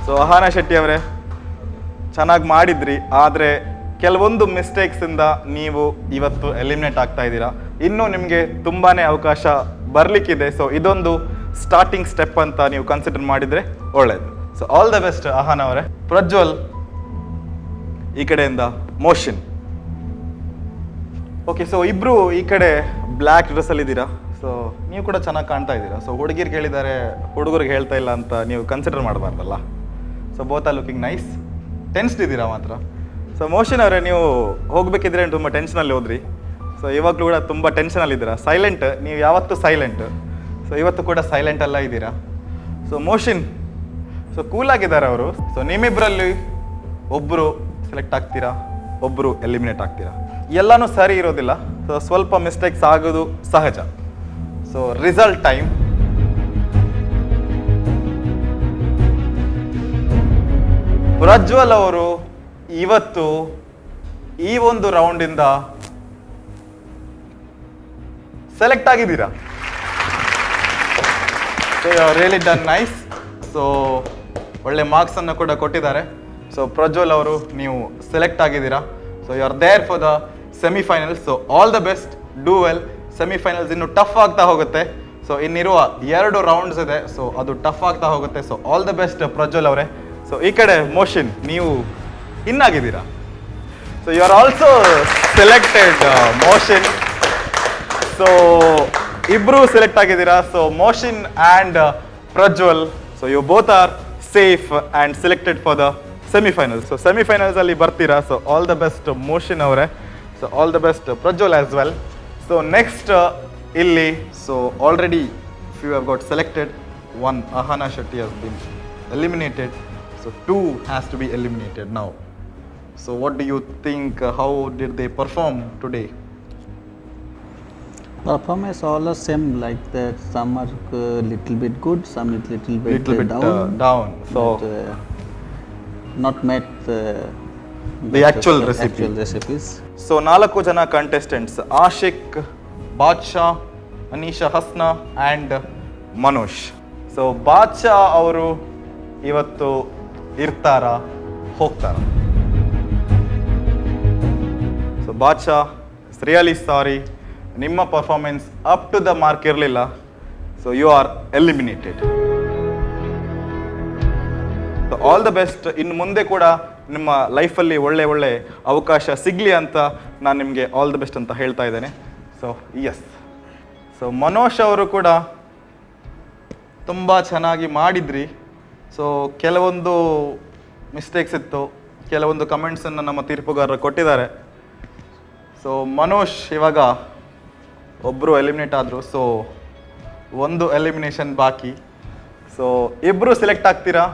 So ಅಹಾನಾ Shetty ಅವರೇ, ಚೆನ್ನಾಗಿ ಮಾಡಿದ್ರಿ, ಆದರೆ ಕೆಲವೊಂದು ಮಿಸ್ಟೇಕ್ಸಿಂದ ನೀವು ಇವತ್ತು ಎಲಿಮಿನೇಟ್ ಆಗ್ತಾ ಇದ್ದೀರಾ. ಇನ್ನೂ ನಿಮಗೆ ತುಂಬಾ ಅವಕಾಶ ಬರಲಿಕ್ಕಿದೆ. ಸೊ ಇದೊಂದು ಸ್ಟಾರ್ಟಿಂಗ್ ಸ್ಟೆಪ್ ಅಂತ ನೀವು ಕನ್ಸಿಡರ್ ಮಾಡಿದರೆ ಒಳ್ಳೆಯದು. ಸೊ ಆಲ್ ದ ಬೆಸ್ಟ್ ಅಹಾನ್ ಅವರೇ. ಪ್ರಜ್ವಲ್ ಈ ಕಡೆಯಿಂದ ಮೋಷನ್. ಓಕೆ, ಸೊ ಇಬ್ಬರು ಈ ಕಡೆ ಬ್ಲ್ಯಾಕ್ ಡ್ರೆಸ್ಸಲ್ಲಿ ಇದ್ದೀರಾ. ಸೊ ನೀವು ಕೂಡ ಚೆನ್ನಾಗಿ ಕಾಣ್ತಾ ಇದ್ದೀರಾ. ಸೊ ಹುಡುಗಿರು ಕೇಳಿದ್ದಾರೆ, ಹುಡುಗರಿಗೆ ಹೇಳ್ತಾ ಇಲ್ಲ ಅಂತ ನೀವು ಕನ್ಸಿಡರ್ ಮಾಡಬಾರ್ದಲ್ಲ. So both are looking nice. Tensed ಇದ್ದೀರಾ ಮಾತ್ರ. ಸೊ ಮೋಷನ್ ಅವರೇ, ನೀವು ಹೋಗ್ಬೇಕಿದ್ರೆ ತುಂಬ ಟೆನ್ಷನಲ್ಲಿ ಹೋದ್ರಿ. ಸೊ ಇವಾಗಲೂ ಕೂಡ ತುಂಬ ಟೆನ್ಷನಲ್ಲಿದ್ದೀರಾ. ಸೈಲೆಂಟ್, ನೀವು ಯಾವತ್ತೂ ಸೈಲೆಂಟ್. ಸೊ ಇವತ್ತು ಕೂಡ ಸೈಲೆಂಟ್ ಎಲ್ಲ ಇದ್ದೀರಾ. ಸೊ ಮೋಷನ್, ಸೊ ಕೂಲಾಗಿದ್ದಾರೆ ಅವರು. ಸೊ ನಿಮ್ಮಿಬ್ಬರಲ್ಲಿ ಒಬ್ಬರು ಸೆಲೆಕ್ಟ್ ಆಗ್ತೀರಾ, ಒಬ್ಬರು ಎಲಿಮಿನೇಟ್ ಆಗ್ತೀರಾ. ಎಲ್ಲನೂ ಸರಿ ಇರೋದಿಲ್ಲ. ಸೊ ಸ್ವಲ್ಪ ಮಿಸ್ಟೇಕ್ಸ್ ಆಗೋದು ಸಹಜ. So result time. ಪ್ರಜ್ವಲ್ ಅವರು ಇವತ್ತು ಈ ಒಂದು ರೌಂಡಿಂದ ಸೆಲೆಕ್ಟ್ ಆಗಿದ್ದೀರಾ. So you are really done nice. So ಒಳ್ಳೆ ಮಾರ್ಕ್ಸ್ ಅನ್ನು ಕೂಡ ಕೊಟ್ಟಿದ್ದಾರೆ. ಸೊ ಪ್ರಜ್ವಲ್ ಅವರು ನೀವು ಸೆಲೆಕ್ಟ್ ಆಗಿದ್ದೀರಾ. So you are there for the semifinals. So all the best, do well. Semifinals ಇನ್ನು ಟಫ್ ಆಗ್ತಾ ಹೋಗುತ್ತೆ. ಸೊ ಇನ್ನಿರುವ 2 ರೌಂಡ್ಸ್ ಇದೆ. ಸೊ ಅದು ಟಫ್ ಆಗ್ತಾ ಹೋಗುತ್ತೆ. So all the best Prajwal ಅವರೇ. ಸೊ ಈ ಕಡೆ ಮೋಷನ್, ನೀವು ಇನ್ನಾಗಿದ್ದೀರಾ. So you are also selected motion. So ಇಬ್ರು ಸೆಲೆಕ್ಟ್ ಆಗಿದ್ದೀರಾ. So Mohsin and Prajwal, so you both are safe and selected for the semifinals. So semifinals ಅಲ್ಲಿ ಬರ್ತೀರಾ. So all the best Mohsin ಅವರೇ. So all the best Prajwal as well. So next ಇಲ್ಲಿ, so already you have got selected. 1 Ahana Shetty has been eliminated. So 2 has to be eliminated now. So what do you think? How did they perform today? Performance all the same, like that. Some are little bit good, some is little bit down. So but, not met the actual recipes. So 4 ಜನ contestants, Ashik, Badsha, Aneesha Hasna and Manosh. So Badsha ಅವರು ಇವತ್ತು ಇರ್ತಾರಾ, ಹೋಗ್ತಾರಾ? So Badsha, really sorry, ನಿಮ್ಮ performance up to the mark ಇರಲಿಲ್ಲ. So you are eliminated. So all the best. ಇನ್ನು ಮುಂದೆ ಕೂಡ ನಿಮ್ಮ ಲೈಫಲ್ಲಿ ಒಳ್ಳೆ ಅವಕಾಶ ಸಿಗಲಿ ಅಂತ ನಾನು ನಿಮಗೆ ಆಲ್ ದ ಬೆಸ್ಟ್ ಅಂತ ಹೇಳ್ತಾ ಇದ್ದೇನೆ. So S. ಸೊ ಮನೋಷ್ ಅವರು ಕೂಡ ತುಂಬ ಚೆನ್ನಾಗಿ ಮಾಡಿದ್ರಿ. ಸೊ ಕೆಲವೊಂದು ಮಿಸ್ಟೇಕ್ಸ್ ಇತ್ತು, ಕೆಲವೊಂದು ಕಮೆಂಟ್ಸನ್ನು ನಮ್ಮ ತೀರ್ಪುಗಾರರು ಕೊಟ್ಟಿದ್ದಾರೆ. ಸೊ ಮನೋಷ್ ಇವಾಗ ಒಬ್ಬರು ಎಲಿಮಿನೇಟ್ ಆದರು. ಸೊ 1 ಎಲಿಮಿನೇಷನ್ ಬಾಕಿ. ಸೊ ಇಬ್ಬರು ಸೆಲೆಕ್ಟ್ ಆಗ್ತೀರಾ,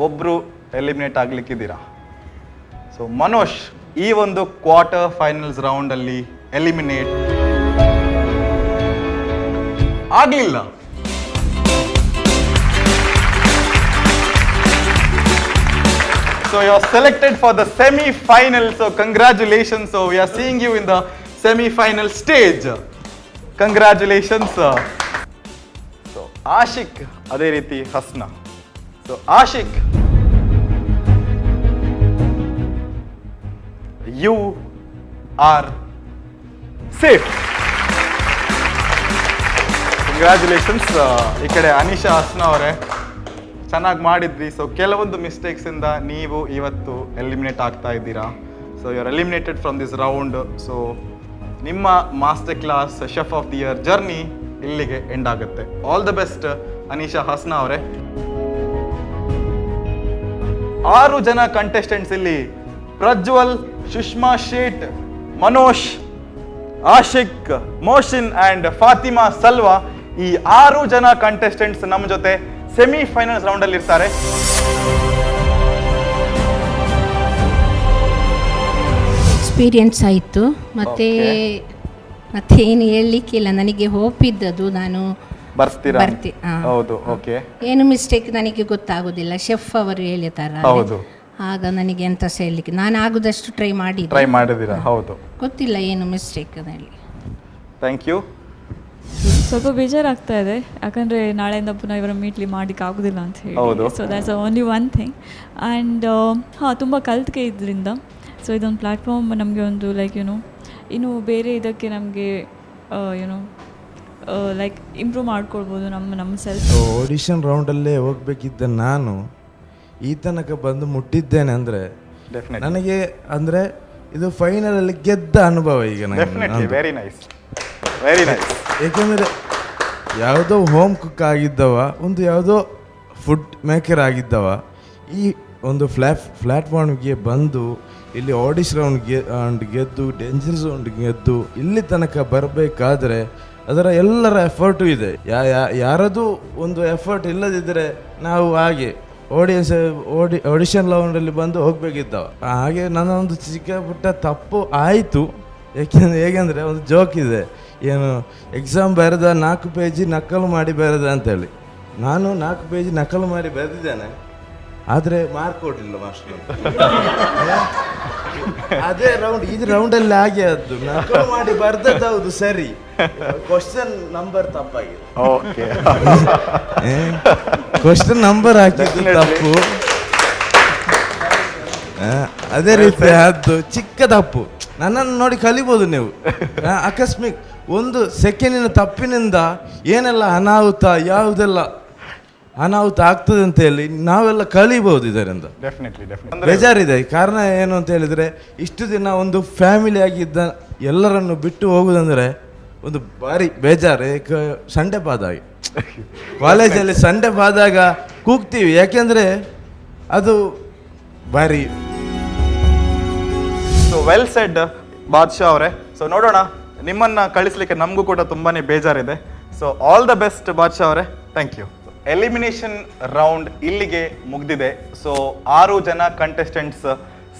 ಒಬ್ಬರು ಎಲಿಮಿನೇಟ್ ಆಗ್ಲಿಕ್ಕಿದ್ದೀರಾ. ಸೊ ಮನೋಷ್ ಈ ಒಂದು ಕ್ವಾರ್ಟರ್ ಫೈನಲ್ಸ್ ರೌಂಡಲ್ಲಿ ಎಲಿಮಿನೇಟ್ ಆಗಲಿಲ್ಲ. So you are selected for the semi-final. So congratulations. So we are seeing you in the semi-final stage. Congratulations. So Ashiq, ಅದೇ ರೀತಿ Hasna. So Ashiq, you are safe. Congratulations. ಈ ಕಡೆ ಅನೀಶಾ ಹಸ್ನಾ ಅವರೇ ಚೆನ್ನಾಗಿ ಮಾಡಿದ್ರಿ. ಸೊ ಕೆಲವೊಂದು ಮಿಸ್ಟೇಕ್ಸಿಂದ ನೀವು ಇವತ್ತು ಎಲಿಮಿನೇಟ್ ಆಗ್ತಾ ಇದ್ದೀರಾ. So you are eliminated from this round. So ನಿಮ್ಮ master class chef of the year journey ಇಲ್ಲಿಗೆ ಎಂಡ್ ಆಗುತ್ತೆ. All the best Aneesha Hasna ಅವರೇ. 6 ಜನ ಕಂಟೆಸ್ಟೆಂಟ್ಸ್ ಇಲ್ಲಿ ಪ್ರಜ್ವಲ್, ಸುಷ್ಮಾ ಶೇಟ್, ಮನೋಷ್, ಆಶಿಕ್, ಮೋಷಿನ್ ಆ್ಯಂಡ್ ಫಾತಿಮಾ ಸಲ್ವಾ, ಈ 6 ಜನ ಕಂಟೆಸ್ಟೆಂಟ್ಸ್ ನಮ್ಮ ಜೊತೆ ಸೆಮಿಫೈನಲ್ಸ್ ರೌಂಡಲ್ಲಿ ಇರ್ತಾರೆ. ಎಕ್ಸ್ಪೀರಿಯನ್ಸ್ ಆಯಿತು. ಮತ್ತೆ ಏನು ಹೇಳಲಿಕ್ಕಿಲ್ಲ. ನನಗೆ ಹೋಪ್ ಇದ್ದದ್ದು ನಾನು ಬರ್ತೀರಾ? ಹೌದು. ಓಕೆ. ಏನು ಮಿಸ್ಟೇಕ್ ನನಗೆ ಗೊತ್ತಾಗೋದಿಲ್ಲ. ಶೆಫ್ ಅವರು ಹೇಳ್ತಾರೆ. ಹೌದು. ಆಗ ನನಗೆ ಎಂತ ಸಹ ಹೇಳಲಿಕ್ಕೆ, ನಾನು ಆಗುದಷ್ಟು ಟ್ರೈ ಮಾಡಿದ್ದೀರಾ? ಹೌದು. ಗೊತ್ತಿಲ್ಲ ಏನು ಮಿಸ್ಟೇಕ್ ಅದಲ್ಲಿ. Thank you. ಸ್ವಲ್ಪ ಬೇಜಾರಾಗ್ತಾ ಇದೆ, ಯಾಕಂದರೆ ನಾಳೆಯಿಂದ ಪುನಃ ಇವರ ಮೀಟ್ಲಿ ಮಾಡಲಿಕ್ಕೆ ಆಗೋದಿಲ್ಲ ಅಂತ ಹೇಳಿ. So that's only one thing. And ತುಂಬ ಕಲ್ತ್ಗೆ ಇದರಿಂದ ಸೊ ಇದೊಂದು ಪ್ಲ್ಯಾಟ್ಫಾರ್ಮ್ ನಮಗೆ ಒಂದು ಲೈಕ್ ಯುನೋ ಇನ್ನು ಬೇರೆ ಇದಕ್ಕೆ ನಮಗೆ ಯುನೋ ಲೈಕ್ ಇಂಪ್ರೂವ್ ಮಾಡ್ಕೊಳ್ಬೋದು ನಮ್ಮ ಸೆಲ್ಫ್. ಆಡಿಷನ್ ರೌಂಡಲ್ಲೇ ಹೋಗ್ಬೇಕಿದ್ದ ನಾನು ಈ ತನಕ ಬಂದು ಮುಟ್ಟಿದ್ದೇನೆ ಅಂದರೆ ನನಗೆ ಅಂದರೆ ಇದು ಫೈನಲಲ್ಲಿ ಗೆದ್ದ ಅನುಭವ ಈಗ ನನಗೆ. Very nice, very nice. ಏಕೆಂದರೆ ಯಾವುದೋ ಹೋಮ್ ಕುಕ್ ಆಗಿದ್ದವ, ಒಂದು ಯಾವುದೋ ಫುಡ್ ಮೇಕರ್ ಆಗಿದ್ದವ, ಈ ಒಂದು ಪ್ಲ್ಯಾಟ್ಫಾರ್ಮ್ಗೆ ಬಂದು ಇಲ್ಲಿ ಆಡಿಷನ್ ರೌಂಡ್ ಗೆದ್ದು, ಡೇಂಜರ್ ಝೋನ್ ಗೆದ್ದು ಇಲ್ಲಿ ತನಕ ಬರಬೇಕಾದ್ರೆ ಅದರ ಎಲ್ಲರ ಎಫರ್ಟು ಇದೆ. ಯಾರದು ಒಂದು ಎಫರ್ಟ್ ಇಲ್ಲದಿದ್ದರೆ ನಾವು ಹಾಗೆ ಆಡಿಷನ್ ರೌಂಡಲ್ಲಿ ಬಂದು ಹೋಗಬೇಕಿದ್ದವ. ಹಾಗೆ ನನ್ನ ಒಂದು ಚಿಕ್ಕ ಪುಟ್ಟ ತಪ್ಪು ಆಯಿತು. ಹೇಗೆಂದರೆ ಒಂದು ಜೋಕ್ ಇದೆ, ಏನು ಎಕ್ಸಾಮ್ ಬರೆದ 4 ಪೇಜಿ ನಕಲು ಮಾಡಿ ಬರೆದ ಅಂತೇಳಿ. ನಾನು 4 ಪೇಜಿ ನಕಲು ಮಾಡಿ ಬರೆದಿದ್ದೇನೆ, ಆದರೆ ಮಾರ್ಕ್ ಕೊಡಲಿಲ್ಲ ಮಾಸ್ಟರ್. ಅದೇ ಇದು ರೌಂಡಲ್ಲಿ ಹಾಗೆ ಆದ್ದು. ನಕಲು ಮಾಡಿ ಬರೆದದ್ದು ಹೌದು ಸರಿ, ಕ್ವಶನ್ ನಂಬರ್ ತಪ್ಪಾಗಿದೆ. ಕ್ವಶನ್ ನಂಬರ್ ಹಾಕಿದ್ದು ತಪ್ಪು. ಅದೇ ರೀತಿ ಅದು ಚಿಕ್ಕ ತಪ್ಪು. ನನ್ನನ್ನು ನೋಡಿ ಕಲಿಬೋದು ನೀವು. ಆಕಸ್ಮಿಕ್ ಒಂದು ಸೆಕೆಂಡಿನ ತಪ್ಪಿನಿಂದ ಏನೆಲ್ಲ ಯಾವುದೆಲ್ಲ ಅನಾಹುತ ಆಗ್ತದೆ ಅಂತ ಹೇಳಿ ನಾವೆಲ್ಲ ಕಲಿಬೋದು ಇದರಿಂದ. ಬೇಜಾರಿದೆ. ಕಾರಣ ಏನು ಅಂತ ಹೇಳಿದರೆ, ಇಷ್ಟು ದಿನ ಒಂದು ಫ್ಯಾಮಿಲಿ ಆಗಿದ್ದ ಎಲ್ಲರನ್ನು ಬಿಟ್ಟು ಹೋಗುದಂದರೆ ಒಂದು ಭಾರಿ ಬೇಜಾರು. ಸಂಡೆ ಬಾದಾಗ ಕಾಲೇಜಲ್ಲಿ ಸಂಡೆ ಬಾದಾಗ ಕೂಗ್ತೀವಿ, ಯಾಕೆಂದರೆ ಅದು ಭಾರಿ. ಸೊ ವೆಲ್ ಸೆಡ್ ಬಾದ್ಶಾ ಅವರೇ. ಸೊ ನೋಡೋಣ, ನಿಮ್ಮನ್ನು ಕಳಿಸ್ಲಿಕ್ಕೆ ನಮಗೂ ಕೂಡ ತುಂಬಾ ಬೇಜಾರಿದೆ. ಸೊ ಆಲ್ ದ ಬೆಸ್ಟ್ ಬಾದ್ಶಾ ಅವರೇ, ಥ್ಯಾಂಕ್ ಯು. ಎಲಿಮಿನೇಷನ್ ರೌಂಡ್ ಇಲ್ಲಿಗೆ ಮುಗ್ದಿದೆ. ಸೊ 6 ಜನ ಕಂಟೆಸ್ಟೆಂಟ್ಸ್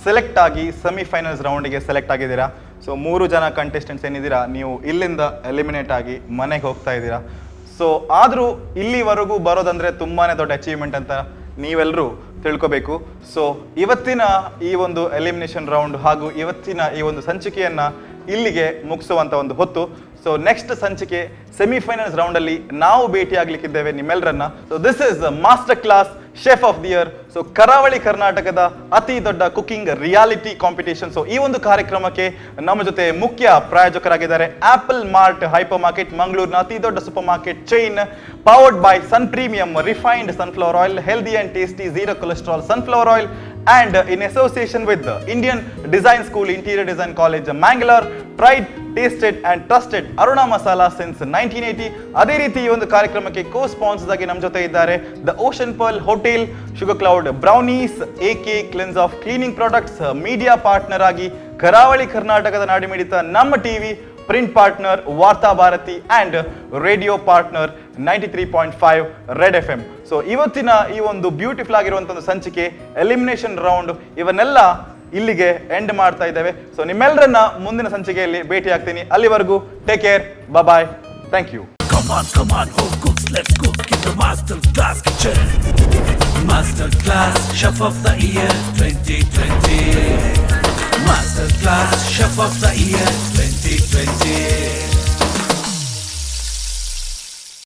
ಸೆಲೆಕ್ಟ್ ಆಗಿ ಸೆಮಿಫೈನಲ್ಸ್ ರೌಂಡಿಗೆ ಸೆಲೆಕ್ಟ್ ಆಗಿದ್ದೀರಾ. ಸೊ 3 ಜನ ಕಂಟೆಸ್ಟೆಂಟ್ಸ್ ಏನಿದ್ದೀರಾ, ನೀವು ಇಲ್ಲಿಂದ ಎಲಿಮಿನೇಟ್ ಆಗಿ ಮನೆಗೆ ಹೋಗ್ತಾ ಇದ್ದೀರಾ. ಸೊ ಆದರೂ ಇಲ್ಲಿವರೆಗೂ ಬರೋದಂದರೆ ತುಂಬಾ ದೊಡ್ಡ ಅಚೀವ್ಮೆಂಟ್ ಅಂತ ನೀವೆಲ್ಲರೂ ತಿಳ್ಕೊಬೇಕು. ಸೊ ಇವತ್ತಿನ ಈ ಒಂದು ಎಲಿಮಿನೇಷನ್ ರೌಂಡ್ ಹಾಗೂ ಇವತ್ತಿನ ಈ ಒಂದು ಸಂಚಿಕೆಯನ್ನು ಇಲ್ಲಿಗೆ ಮುಗಿಸುವಂಥ ಒಂದು ಹೊತ್ತು. ಸೊ ನೆಕ್ಸ್ಟ್ ಸಂಚಿಕೆ ಸೆಮಿಫೈನಲ್ಸ್ ರೌಂಡಲ್ಲಿ ನಾವು ಭೇಟಿ ಆಗ್ಲಿಕ್ಕಿದ್ದೇವೆ ನಿಮ್ಮೆಲ್ಲರನ್ನ. So this is master class chef of the year. So Karavali ಕರ್ನಾಟಕದ ಅತಿ ದೊಡ್ಡ ಕುಕಿಂಗ್ ರಿಯಾಲಿಟಿ ಕಾಂಪಿಟೇಷನ್. ಸೊ ಈ ಒಂದು ಕಾರ್ಯಕ್ರಮಕ್ಕೆ ನಮ್ಮ ಜೊತೆ ಮುಖ್ಯ ಪ್ರಾಯೋಜಕರಾಗಿದ್ದಾರೆ ಆಪಲ್ ಮಾರ್ಟ್ ಹೈಪರ್ ಮಾರ್ಕೆಟ್, ಮಂಗಳೂರಿನ ಅತಿ ದೊಡ್ಡ super market chain, powered by Sun premium refined sunflower oil, healthy and tasty zero cholesterol sunflower oil, and in association with the Indian Design School, Interior Design College, Mangalore, tried, tasted and trusted Aruna Masala since 1980. ಅದೇ ರೀತಿ ಈ ಒಂದು ಕಾರ್ಯಕ್ರಮಕ್ಕೆ ಕೋ sponsors ಆಗಿ ನಮ್ಮ ಜೊತೆ ಇದ್ದಾರೆ the Ocean Pearl hotel, Sugar Cloud brownies, AK Cleans of cleaning products, media partner ಆಗಿ ಕರಾವಳಿ ಕರ್ನಾಟಕದ ನಾಡಿಮಿಡಿತ Namma TV, print partner Vartha Bharathi and radio partner 93.5 Red FM. So ಇವತ್ತಿನ ಈ ಒಂದು ಬ್ಯೂಟಿಫುಲ್ ಆಗಿರುವಂಥ ಒಂದು ಸಂಚಿಕೆ ಎಲಿಮಿನೇಷನ್ ರೌಂಡ್ ಇವನ್ನೆಲ್ಲ ಇಲ್ಲಿಗೆ ಎಂಡ್ ಮಾಡ್ತಾ ಇದ್ದೇವೆ. ಸೊ ನಿಮ್ಮೆಲ್ಲರನ್ನ ಮುಂದಿನ ಸಂಚಿಕೆಯಲ್ಲಿ ಭೇಟಿ ಆಗ್ತೀನಿ. ಅಲ್ಲಿವರೆಗೂ take care, bye, thank you. Come on, home cooks, let's cook in the Master Class Kitchen. Master Class Chef of the Year 2020. Master Class Chef of the Year 2020.